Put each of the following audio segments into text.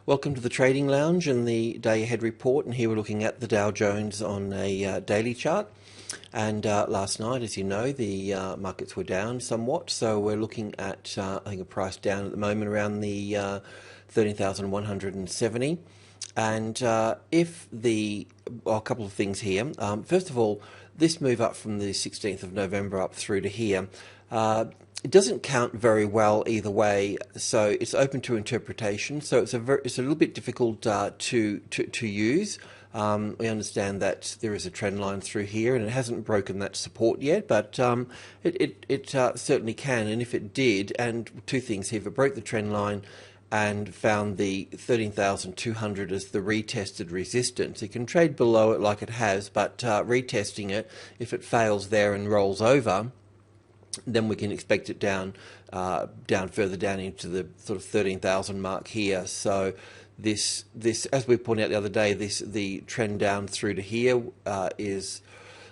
Welcome to the Trading Lounge and the day ahead report, and here we're looking at the Dow Jones on a daily chart. And last night, as you know, the markets were down somewhat, so we're looking at I think a price down at the moment around the 13,170. And if the well, a couple of things here. First of all, this move up from the 16th of November up through to here. It doesn't count very well either way, so it's open to interpretation. So it's a little bit difficult to use. We understand that there is a trend line through here, and it hasn't broken that support yet, but it certainly can. And if it did, and two things here: if it broke the trend line and found the 13,200 as the retested resistance, it can trade below it like it has, but retesting it, if it fails there and rolls over, then we can expect it down further down into the sort of 13,000 mark here. So this, as we pointed out the other day, the trend down through to here is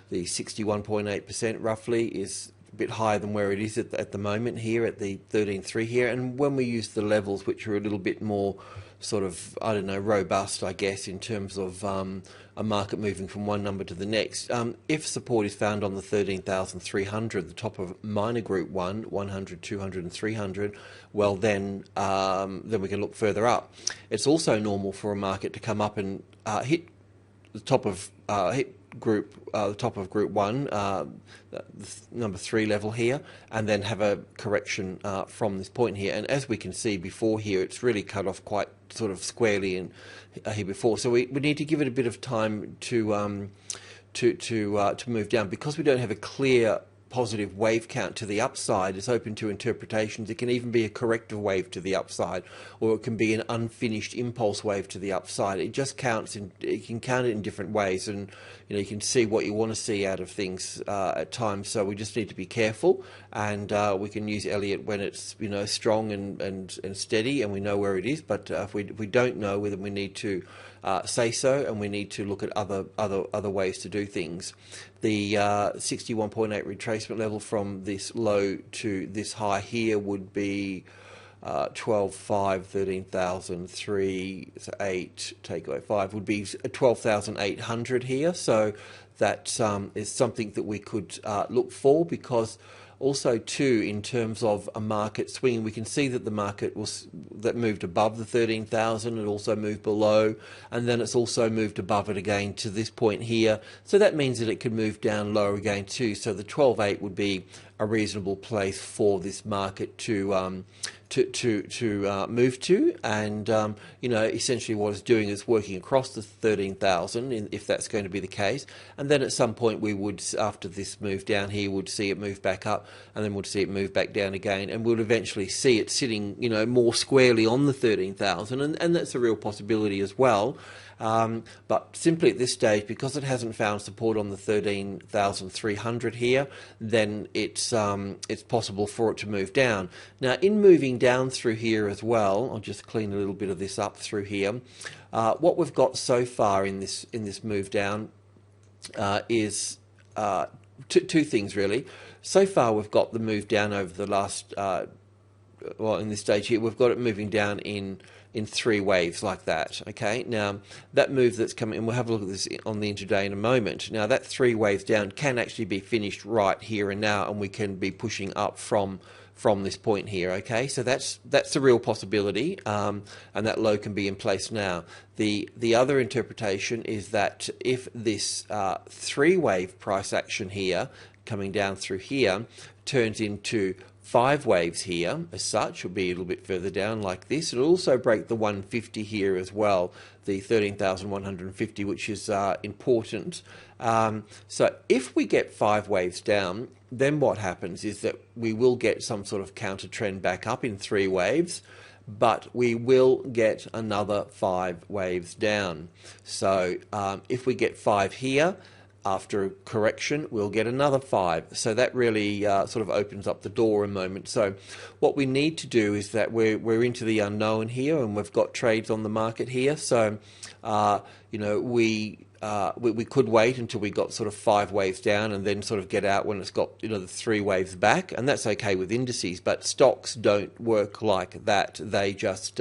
the 61.8% roughly, is a bit higher than where it is at the moment here at the 13.3 here. And when we use the levels, which are a little bit more sort of, I don't know, robust, I guess, in terms of a market moving from one number to the next. If support is found on the 13,300, the top of minor group 100, 200 and 300, well then we can look further up. It's also normal for a market to come up and hit the top of the top of group 1, number 3 level here, and then have a correction from this point here. And as we can see before here, it's really cut off quite sort of squarely in here before. So we need to give it a bit of time to move down, because we don't have a clear positive wave count to the upside. It's open to interpretations. It can even be a corrective wave to the upside, or it can be an unfinished impulse wave to the upside. It just counts in, you can count it in different ways, and you can see what you want to see out of things at times. So we just need to be careful, and we can use Elliott when it's strong and steady, and we know where it is. But if we don't know, then we need to say so, and we need to look at other ways to do things. The 61.8 retracement level from this low to this high here would be 12.5, 13,003, so 8, take away 5, would be 12,800 here. So that is something that we could look for, because also too, in terms of a market swing, we can see that the market that moved above the 13,000, it also moved below, and then it's also moved above it again to this point here. So that means that it could move down lower again too. So the 12.8 would be a reasonable place for this market to move to, and essentially what it's doing is working across the 13,000, if that's going to be the case, and then at some point we would, after this move down here, would see it move back up, and then we'd see it move back down again, and we'll eventually see it sitting more squarely on the 13,000, and that's a real possibility as well. But simply at this stage, because it hasn't found support on the 13,300 here, then it's possible for it to move down. Now, in moving down through here as well, I'll just clean a little bit of this up through here. What we've got so far in this move down is two things really. So far, we've got the move down over the last in this stage here, we've got it moving down in 3 waves like that. Okay, now that move that's coming, and we'll have a look at this on the intraday in a moment. Now that 3 waves down can actually be finished right here and now, and we can be pushing up from this point here. Okay, so that's a real possibility, and that low can be in place now. The other interpretation is that if this 3-wave price action here coming down through here turns into 5 waves here, as such, will be a little bit further down like this. It'll also break the 150 here as well, the 13,150, which is important. So if we get 5 waves down, then what happens is that we will get some sort of counter trend back up in 3 waves, but we will get another 5 waves down. So if we get 5 here, after a correction, we'll get another 5. So that really sort of opens up the door a moment. So what we need to do is that we're into the unknown here, and we've got trades on the market here. So we we could wait until we got sort of 5 waves down and then sort of get out when it's got the 3 waves back, and that's okay with indices. But stocks don't work like that. They just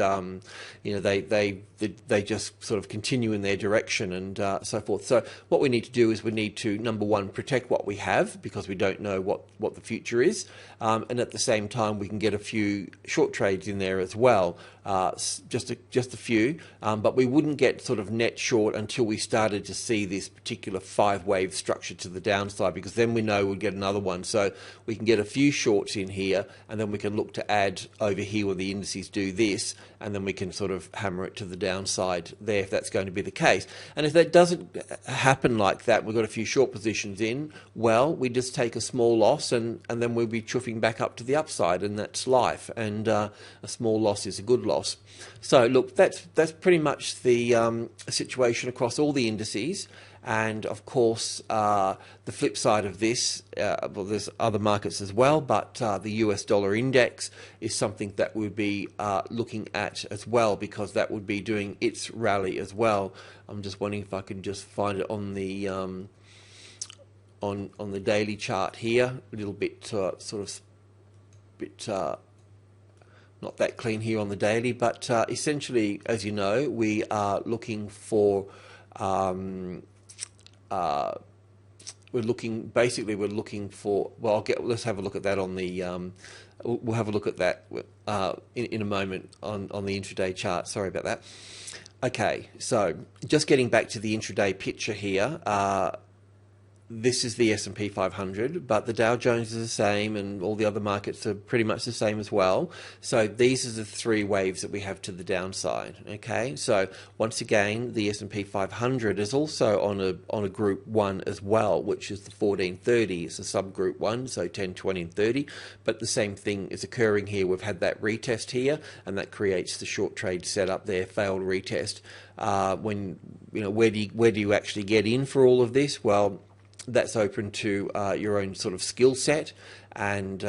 they just sort of continue in their direction and so forth. So what we need to do is we need to, number one, protect what we have, because we don't know what the future is, and at the same time we can get a few short trades in there as well. Just a few, but we wouldn't get sort of net short until we started to see this particular 5-wave structure to the downside, because then we know we'll get another one. So we can get a few shorts in here, and then we can look to add over here when the indices do this, and then we can sort of hammer it to the downside there if that's going to be the case. And if that doesn't happen like that, we've got a few short positions in, well, we just take a small loss, and then we'll be chuffing back up to the upside, and that's life. And a small loss is a good loss. So look, that's pretty much the situation across all the indices. And of course, the flip side of this, well, there's other markets as well, but the US dollar index is something that we'll be looking at as well, because that would be doing its rally as well. I'm just wondering if I can just find it on the on the daily chart here. A little bit not that clean here on the daily, but essentially, as you know, we are looking for we're looking for, well, let's have a look at that on the we'll have a look at that in a moment on the intraday chart. Sorry about that. Okay, so just getting back to the intraday picture here. This is the S&P 500, but the Dow Jones is the same, and all the other markets are pretty much the same as well. So these are the 3 waves that we have to the downside. Okay, so once again, the S&P 500 is also on a group 1 as well, which is the 1430. It's a subgroup 1, so 10, 20, and 30. But the same thing is occurring here. We've had that retest here, and that creates the short trade setup there, failed retest. When where do you actually get in for all of this? Well, that's open to your own sort of skill set and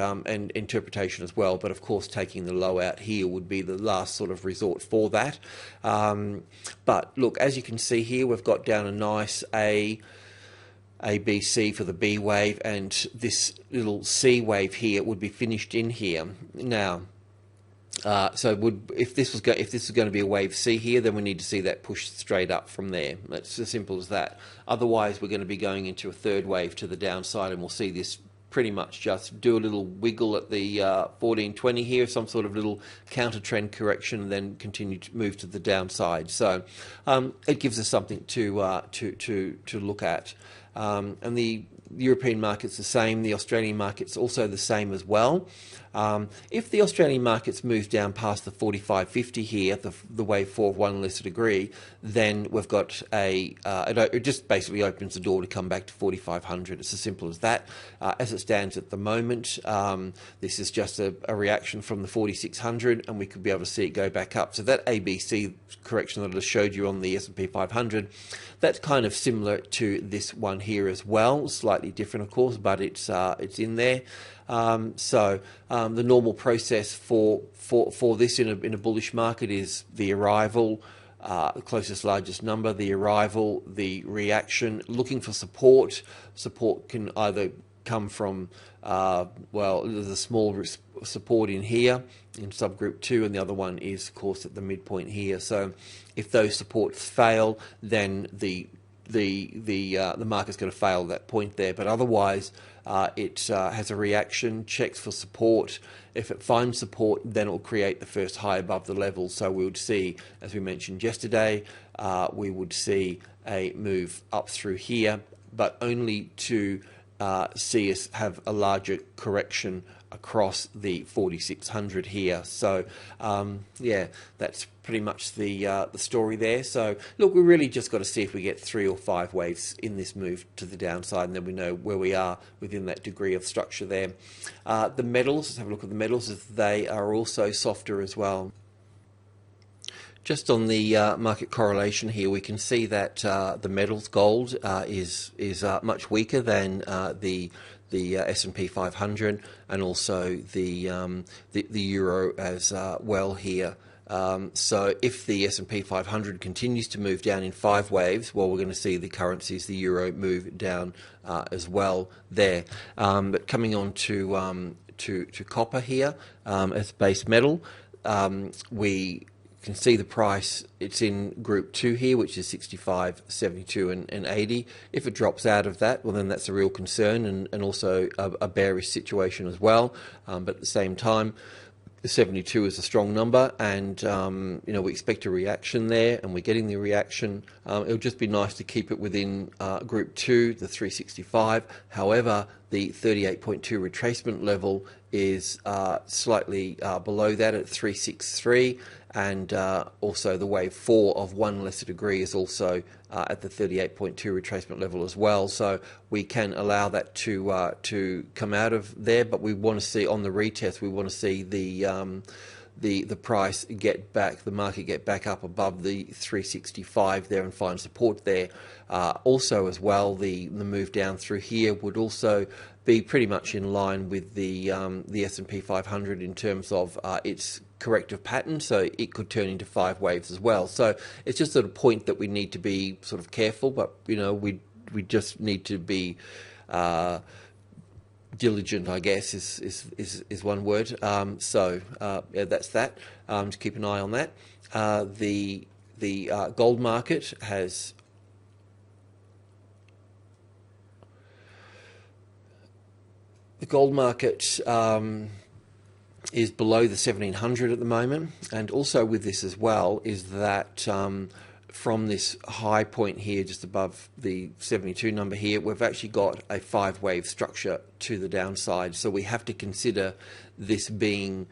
interpretation as well. But of course, taking the low out here would be the last sort of resort for that. But look, as you can see here, we've got down a nice A, B, C for the B wave, and this little C wave here would be finished in here. Now, if this was going to be a wave C here, then we need to see that push straight up from there. That's as simple as that. Otherwise, we're going to be going into a 3rd wave to the downside, and we'll see this pretty much just do a little wiggle at the 1420 here, some sort of little counter trend correction, and then continue to move to the downside. So it gives us something to look at. And the European market's the same. The Australian market's also the same as well. If the Australian markets move down past the 45.50 here, the wave 4 of 1 lesser degree, then we've got it just basically opens the door to come back to 4,500. It's as simple as that. As it stands at the moment, this is just a reaction from the 4,600, and we could be able to see it go back up. So that ABC correction that I just showed you on the S&P 500, that's kind of similar to this one here as well. Slightly different, of course, but it's in there. The normal process for this in a bullish market is the arrival, the closest largest number, the arrival, the reaction, looking for support. Support can either come from, well, there's a small support in here in subgroup 2, and the other one is, of course, at the midpoint here. So if those supports fail, then the market's going to fail at that point there. But otherwise, it has a reaction, checks for support. If it finds support, then it will create the first high above the level. So we would see, as we mentioned yesterday, we would see a move up through here, but only to see us have a larger correction across the 4,600 here. So yeah, that's pretty much the story there. So look, we really just got to see if we get 3 or 5 waves in this move to the downside, and then we know where we are within that degree of structure there. The metals, let's have a look at the metals, as they are also softer as well. Just on the market correlation here, we can see that the metals, gold, is much weaker than the S&P 500, and also the euro as well here. So if the S&P 500 continues to move down in 5 waves, well, we're going to see the currencies, the euro, move down as well there. But coming on to copper here as base metal, we can see the price. It's in group 2 here, which is 65, 72 and 80. If it drops out of that, well, then that's a real concern and also a bearish situation as well. But at the same time, the 72 is a strong number, and we expect a reaction there, and we're getting the reaction. It would just be nice to keep it within group 2, the 365. However, the 38.2 retracement level is slightly below that at 363, and also the wave 4 of 1 lesser degree is also at the 38.2 retracement level as well. So we can allow that to come out of there, but we want to see on the retest, we want to see the price get back, the market get back up above the 365 there and find support there. Also as well, the move down through here would also be pretty much in line with the S&P 500 in terms of its corrective pattern, so it could turn into 5 waves as well. So it's just at a point that we need to be sort of careful, but we just need to be diligent, I guess is one word. Yeah, that's that. To keep an eye on that. The gold market has is below the 1700 at the moment, and also with this as well is that from this high point here just above the 72 number here, we've actually got a 5-wave structure to the downside, so we have to consider this being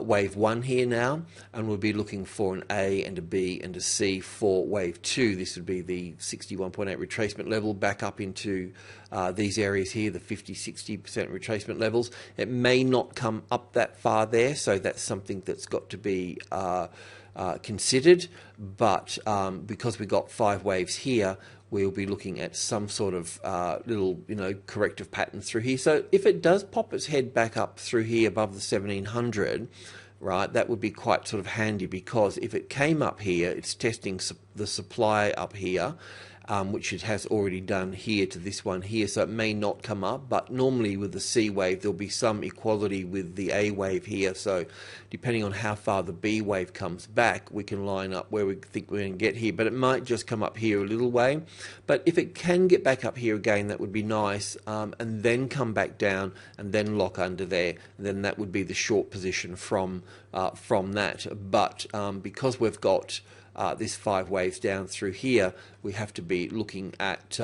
wave 1 here now, and we'll be looking for an A and a B and a C for wave 2. This would be the 61.8 retracement level back up into these areas here, the 50-60% retracement levels. It may not come up that far there, so that's something that's got to be considered, but because we got 5 waves here, we'll be looking at some sort of little, corrective pattern through here. So if it does pop its head back up through here above the 1700, right, that would be quite sort of handy, because if it came up here, it's testing the supply up here, which it has already done here to this one here, so it may not come up, but normally with the C wave there'll be some equality with the A wave here, so depending on how far the B wave comes back, we can line up where we think we're going to get here, but it might just come up here a little way. But if it can get back up here again, that would be nice, and then come back down and then lock under there, and then that would be the short position from that. But because we've got this 5 waves down through here, we have to be looking at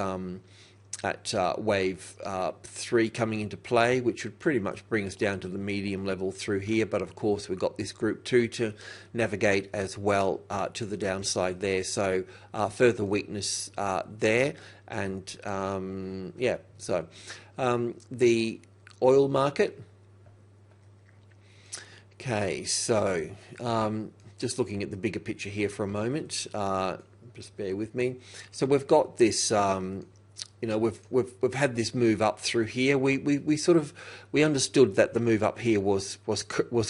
wave 3 coming into play, which would pretty much bring us down to the medium level through here. But of course we've got this group 2 to navigate as well to the downside there, so further weakness there. And yeah, so the oil market. Okay, so just looking at the bigger picture here for a moment, just bear with me. So we've got this, we've had this move up through here. We understood that the move up here was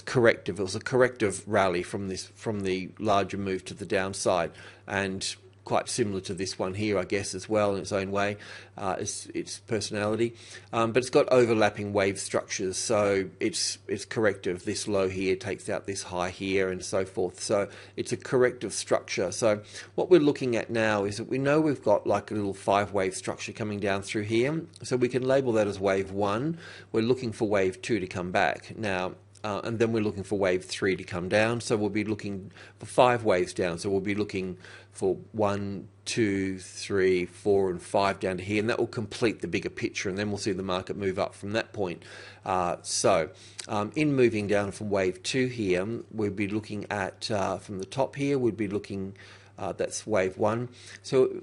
corrective. It was a corrective rally from the larger move to the downside, and quite similar to this one here, I guess, as well in its own way, its personality. But it's got overlapping wave structures, so it's corrective. This low here takes out this high here and so forth. So it's a corrective structure. So what we're looking at now is that we know we've got like a little 5-wave structure coming down through here. So we can label that as wave 1. We're looking for wave 2 to come back. Now, and then we're looking for wave 3 to come down. So we'll be looking for 5 waves down. So we'll be looking for 1, 2, 3, 4, and 5 down to here, and that will complete the bigger picture, and then we'll see the market move up from that point. In moving down from wave 2 here, we'll be looking at, from the top here, we'd be looking, that's wave 1. So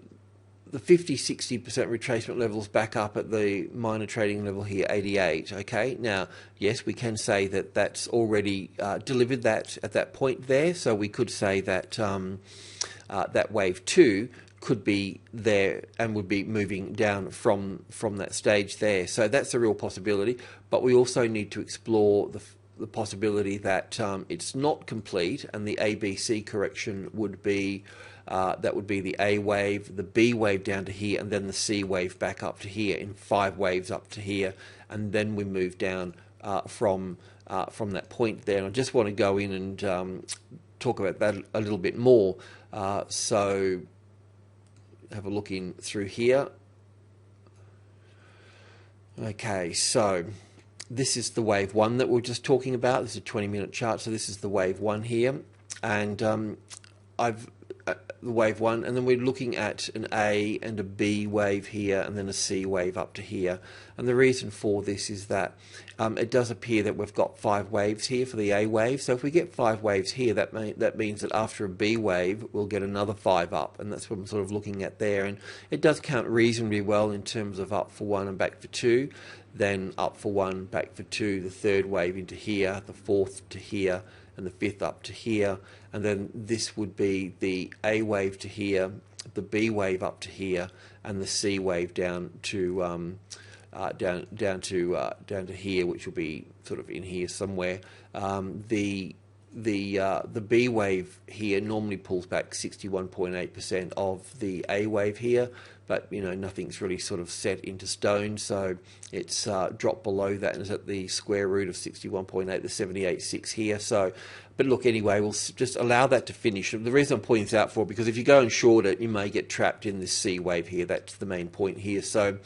the 50-60% retracement levels back up at the minor trading level here, 88. Okay, now yes, we can say that that's already delivered that at that point there. So we could say that that wave 2 could be there and would be moving down from that stage there. So that's a real possibility. But we also need to explore the possibility that it's not complete, and the ABC correction would be that would be the A wave, the B wave down to here, and then the C wave back up to here in 5 waves up to here, and then we move down from that point there. And I just want to go in and talk about that a little bit more. So have a look in through here. Okay, so this is the wave 1 that we were just talking about. This is a 20-minute chart, so this is the wave 1 here, and I've the wave 1, and then we're looking at an A and a B wave here, and then a C wave up to here. And the reason for this is that it does appear that we've got 5 waves here for the A wave. So if we get 5 waves here, that means that after a B wave, we'll get another 5 up, and that's what I'm sort of looking at there. And it does count reasonably well in terms of up for 1 and back for 2, then up for 1, back for 2, the 3rd wave into here, the 4th to here, and the 5th up to here, and then this would be the A wave to here, the B wave up to here, and the C wave down to down to here, which will be sort of in here somewhere. The B wave here normally pulls back 61.8% of the A wave here, but nothing's really sort of set into stone, so it's dropped below that and is at the square root of 61.8, the 78.6 here. So, but look, anyway, we'll just allow that to finish. The reason I'm pointing this out for, because if you go and short it, you may get trapped in this C wave here. That's the main point here. So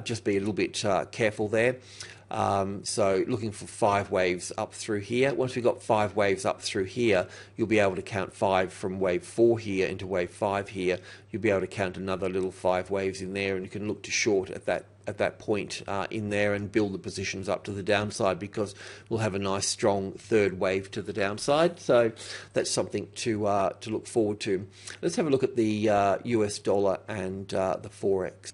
just be a little bit careful there. So looking for 5 waves up through here. Once we've got 5 waves up through here, you'll be able to count 5 from wave 4 here into wave 5 here. You'll be able to count another little 5 waves in there, and you can look to short at that point in there and build the positions up to the downside, because we'll have a nice strong 3rd wave to the downside. So that's something to look forward to. Let's have a look at the US dollar and the Forex.